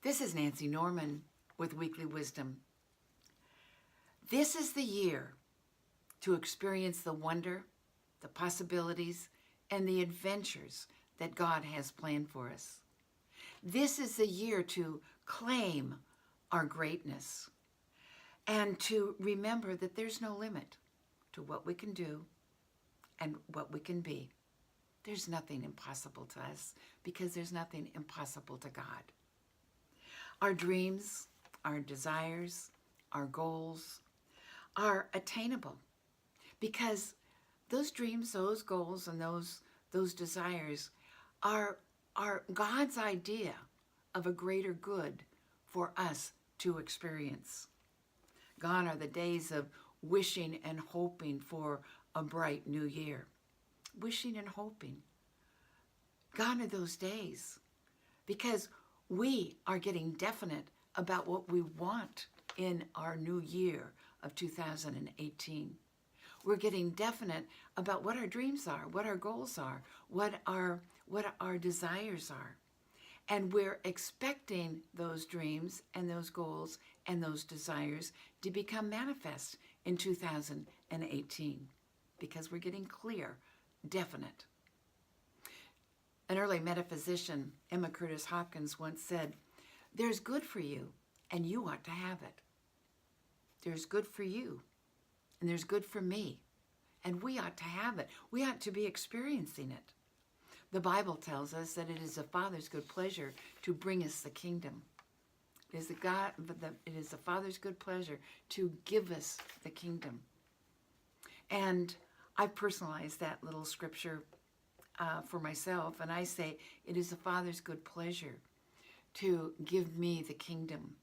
This is Nancy Norman with Weekly Wisdom. This is the year to experience the wonder, the possibilities, and the adventures that God has planned for us. This is the year to claim our greatness and to remember that there's no limit to what we can do and what we can be. There's nothing impossible to us because there's nothing impossible to God. Our dreams, our desires, our goals are attainable because those dreams, those goals, and those desires are God's idea of a greater good for us to experience. Gone are the days of wishing and hoping for a bright new year. Wishing and hoping. Gone are those days because we are getting definite about what we want in our new year of 2018. We're getting definite about what our dreams are, what our goals are, what our desires are. And we're expecting those dreams and those goals and those desires to become manifest in 2018 because we're getting clear, definite. An early metaphysician, Emma Curtis Hopkins, once said, "There's good for you, and you ought to have it. There's good for you, and there's good for me, and we ought to have it. We ought to be experiencing it." The Bible tells us that it is the Father's good pleasure to bring us the kingdom. It is the Father's good pleasure to give us the kingdom. And I've personalized that little scripture for myself, and I say, it is the Father's good pleasure to give me the kingdom.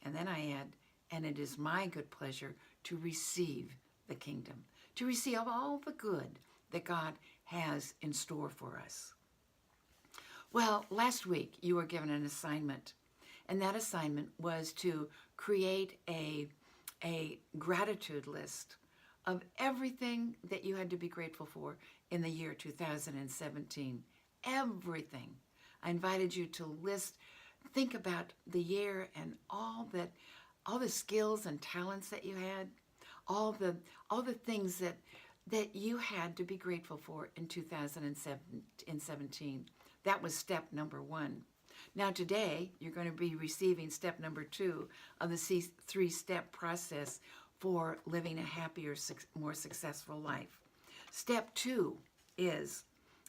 And then I add, and it is my good pleasure to receive the kingdom, to receive all the good that God has in store for us. Well, last week you were given an assignment, and that assignment was to create a gratitude list of everything that you had to be grateful for in the year 2017. Everything. I invited you to think about the year and all the skills and talents that you had, all the things that you had to be grateful for in 2017. That was step number 1. Now today, you're going to be receiving step number 2 of the 3-step process for living a happier, more successful life. Step 2 is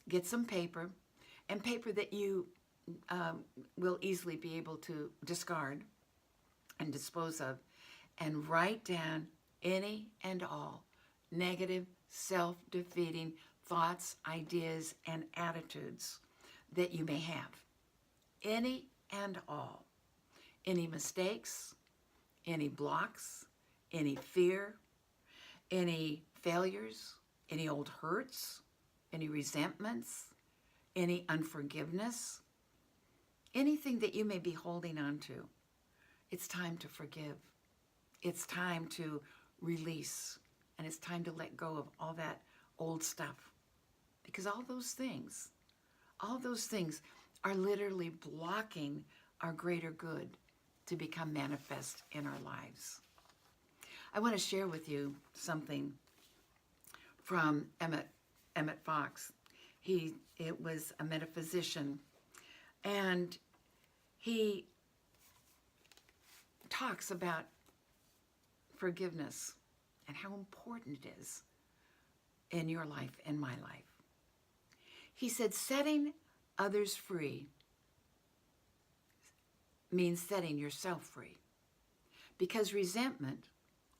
get some paper, and paper that you will easily be able to discard and dispose of, and write down any and all negative, self-defeating thoughts, ideas, and attitudes that you may have. Any and all. Any mistakes, any blocks, any fear, any failures, any old hurts, any resentments, any unforgiveness, anything that you may be holding on to. It's time to forgive. It's time to release. And it's time to let go of all that old stuff. Because all those things are literally blocking our greater good to become manifest in our lives. I want to share with you something from Emmett Fox. It was a metaphysician, and he talks about forgiveness and how important it is in your life and my life. He said, setting others free means setting yourself free, because resentment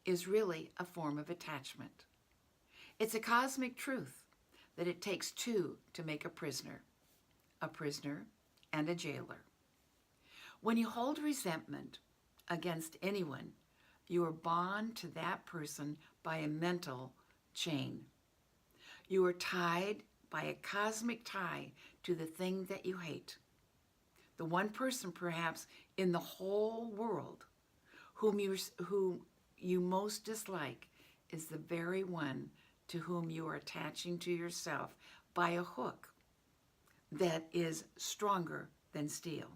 is really a form of attachment. It's a cosmic truth that it takes two to make a prisoner and a jailer. When you hold resentment against anyone, you are bound to that person by a mental chain. You are tied by a cosmic tie to the thing that you hate. The one person perhaps in the whole world whom you most dislike is the very one to whom you are attaching to yourself by a hook that is stronger than steel.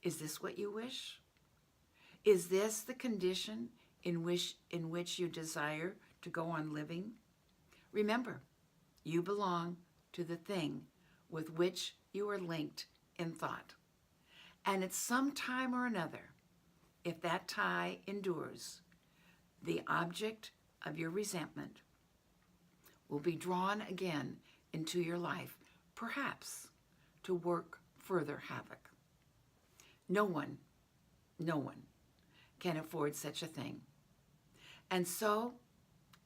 Is this what you wish? Is this the condition in which you desire to go on living? Remember, you belong to the thing with which you are linked in thought. And at some time or another, if that tie endures, the object of your resentment will be drawn again into your life, perhaps to work further havoc. No one can afford such a thing. And so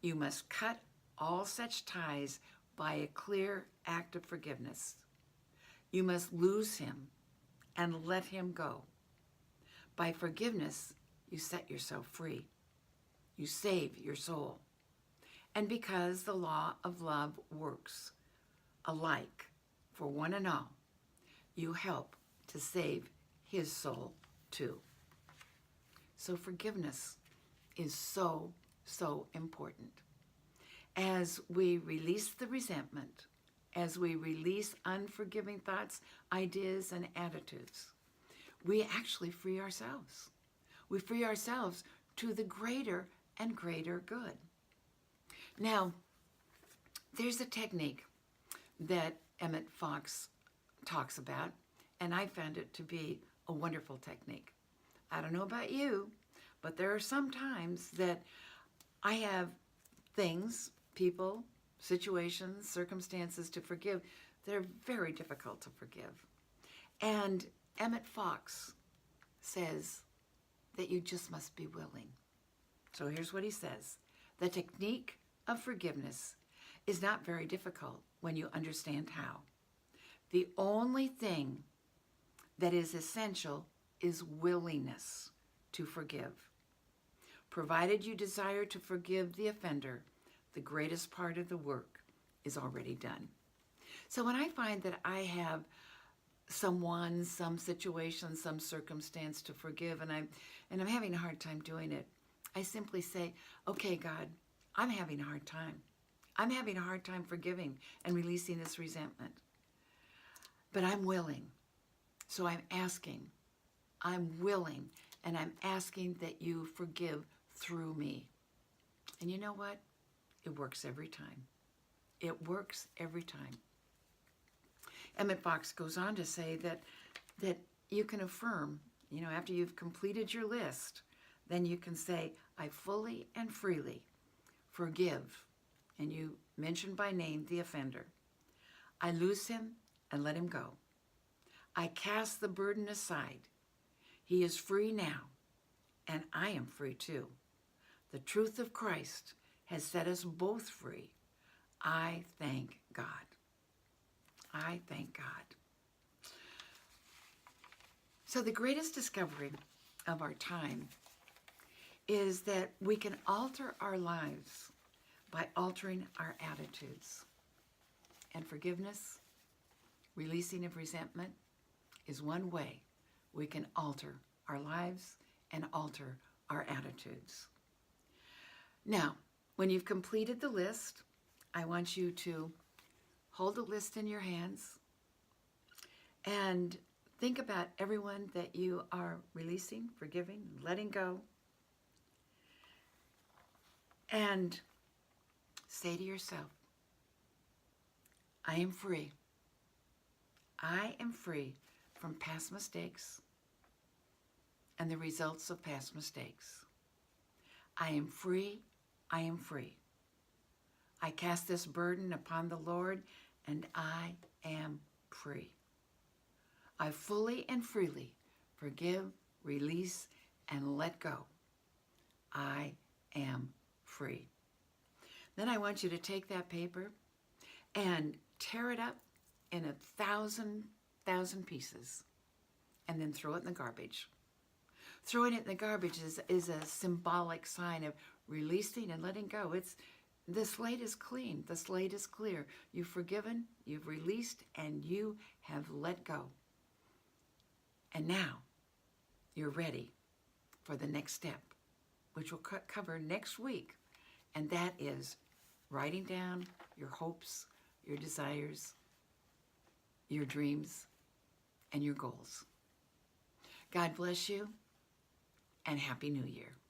you must cut all such ties by a clear act of forgiveness. You must lose him and let him go. By forgiveness, you set yourself free. You save your soul. And because the law of love works alike for one and all, you help to save his soul too. So forgiveness is so, so important. As we release the resentment, as we release unforgiving thoughts, ideas, and attitudes, we actually free ourselves. We free ourselves to the greater and greater good. Now, there's a technique that Emmett Fox talks about, and I found it to be a wonderful technique. I don't know about you, but there are some times that I have things, people, situations, circumstances to forgive that are very difficult to forgive. And Emmett Fox says that you just must be willing. So here's what he says. The technique of forgiveness is not very difficult when you understand how. The only thing that is essential is willingness to forgive. Provided you desire to forgive the offender, the greatest part of the work is already done. So when I find that I have someone, some situation, some circumstance to forgive, and I'm having a hard time doing it, I simply say, okay, God, I'm having a hard time. I'm having a hard time forgiving and releasing this resentment. But I'm willing. So I'm asking. I'm willing, and I'm asking that you forgive through me. And you know what? It works every time. It works every time. Emmett Fox goes on to say that you can affirm, after you've completed your list, then you can say, I fully and freely forgive, and you mention by name the offender. I loose him and let him go. I cast the burden aside. He is free now, and I am free too. The truth of Christ has set us both free. I thank God. I thank God. So the greatest discovery of our time is that we can alter our lives by altering our attitudes. And forgiveness, releasing of resentment, is one way we can alter our lives and alter our attitudes. Now, when you've completed the list, I want you to hold the list in your hands and think about everyone that you are releasing, forgiving, letting go. And say to yourself, I am free. I am free from past mistakes and the results of past mistakes. I am free. I am free. I cast this burden upon the Lord, and I am free. I fully and freely forgive, release, and let go. I am free. Then I want you to take that paper and tear it up in 1,000 pieces and then throw it in the garbage. Throwing it in the garbage is a symbolic sign of releasing and letting go. The slate is clean. The slate is clear. You've forgiven, you've released, and you have let go. And now you're ready for the next step, which we'll cover next week. And that is writing down your hopes, your desires, your dreams, and your goals. God bless you, and Happy New Year.